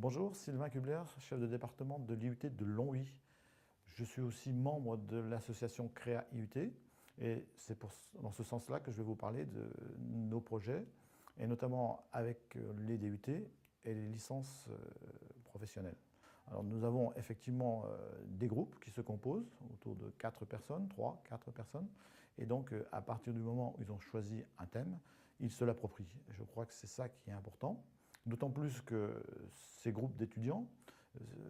Bonjour, Sylvain Kubler, chef de département de l'IUT de Longwy. Je suis aussi membre de l'association Créa IUT et c'est dans ce sens-là que je vais vous parler de nos projets et notamment avec les DUT et les licences professionnelles. Alors nous avons effectivement des groupes qui se composent autour de 4 personnes, 3, 4 personnes, et donc à partir du moment où ils ont choisi un thème, ils se l'approprient. Je crois que c'est ça qui est important. D'autant plus que ces groupes d'étudiants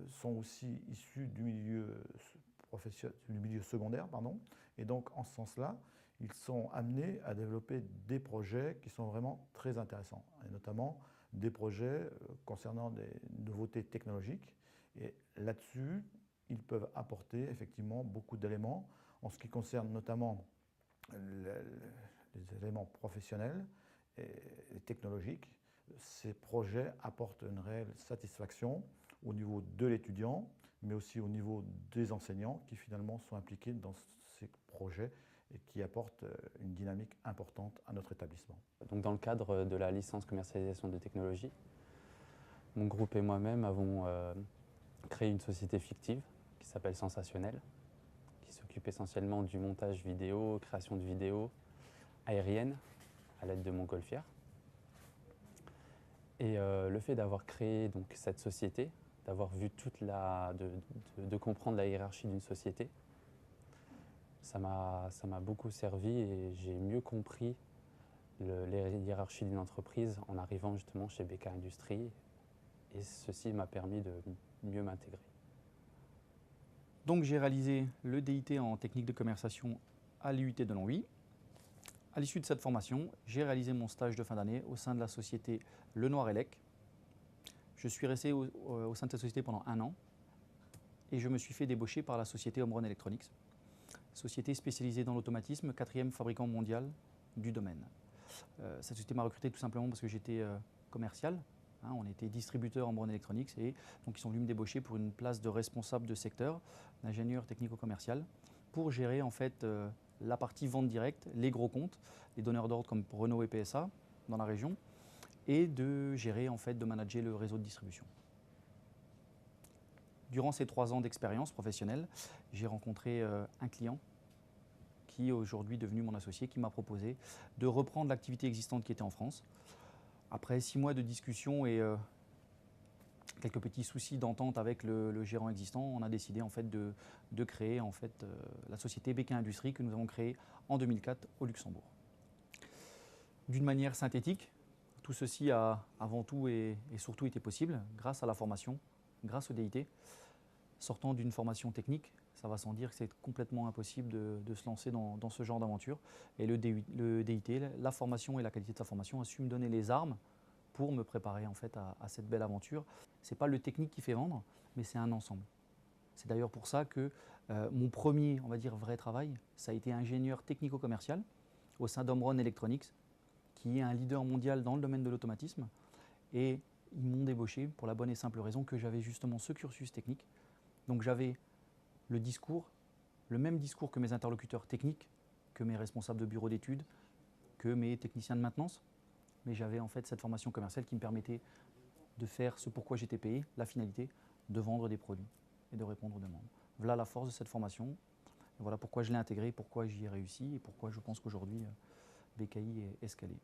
sont aussi issus du milieu secondaire, et donc en ce sens-là, ils sont amenés à développer des projets qui sont vraiment très intéressants, et notamment des projets concernant des nouveautés technologiques. Et là-dessus, ils peuvent apporter effectivement beaucoup d'éléments en ce qui concerne notamment les éléments professionnels et technologiques. Ces projets apportent une réelle satisfaction au niveau de l'étudiant, mais aussi au niveau des enseignants qui finalement sont impliqués dans ces projets et qui apportent une dynamique importante à notre établissement. Donc dans le cadre de la licence commercialisation de technologies, mon groupe et moi-même avons créé une société fictive qui s'appelle Sensationnel, qui s'occupe essentiellement du montage vidéo, création de vidéos aériennes à l'aide de montgolfière. Et le fait d'avoir créé donc, cette société, d'avoir vu de comprendre la hiérarchie d'une société, ça m'a beaucoup servi et j'ai mieux compris les hiérarchies d'une entreprise en arrivant justement chez BK Industries. Et ceci m'a permis de mieux m'intégrer. Donc j'ai réalisé le DIT en technique de commercialisation à l'IUT de Longwy. À l'issue de cette formation, j'ai réalisé mon stage de fin d'année au sein de la société Le Noir-Elec. Je suis resté au sein de cette société pendant 1 an et je me suis fait débaucher par la société Omron Electronics, société spécialisée dans l'automatisme, 4e fabricant mondial du domaine. Cette société m'a recruté tout simplement parce que j'étais commercial. On était distributeur Omron Electronics et donc ils sont venus me débaucher pour une place de responsable de secteur, d'ingénieur technico-commercial, pour gérer en fait la partie vente directe, les gros comptes, les donneurs d'ordre comme Renault et PSA dans la région, et de gérer en fait, de manager le réseau de distribution. Durant ces 3 ans d'expérience professionnelle, j'ai rencontré un client qui est aujourd'hui devenu mon associé, qui m'a proposé de reprendre l'activité existante qui était en France. Après 6 mois de discussion et quelques petits soucis d'entente avec le gérant existant, on a décidé en fait de créer en fait, la société BK Industries que nous avons créée en 2004 au Luxembourg. D'une manière synthétique, tout ceci a avant tout et surtout été possible grâce à la formation, grâce au DIT. Sortant d'une formation technique, ça va sans dire que c'est complètement impossible de se lancer dans ce genre d'aventure. Et le DIT, la formation et la qualité de sa formation a su me donner les armes pour me préparer en fait à cette belle aventure. Ce n'est pas le technique qui fait vendre, mais c'est un ensemble. C'est d'ailleurs pour ça que mon premier, on va dire, vrai travail, ça a été ingénieur technico-commercial au sein d'Omron Electronics, qui est un leader mondial dans le domaine de l'automatisme. Et ils m'ont débauché pour la bonne et simple raison que j'avais justement ce cursus technique. Donc j'avais le discours, le même discours que mes interlocuteurs techniques, que mes responsables de bureau d'études, que mes techniciens de maintenance. Mais j'avais en fait cette formation commerciale qui me permettait de faire ce pourquoi j'étais payé, la finalité, de vendre des produits et de répondre aux demandes. Voilà la force de cette formation. Et voilà pourquoi je l'ai intégrée, pourquoi j'y ai réussi et pourquoi je pense qu'aujourd'hui BKI est ce qu'elle est.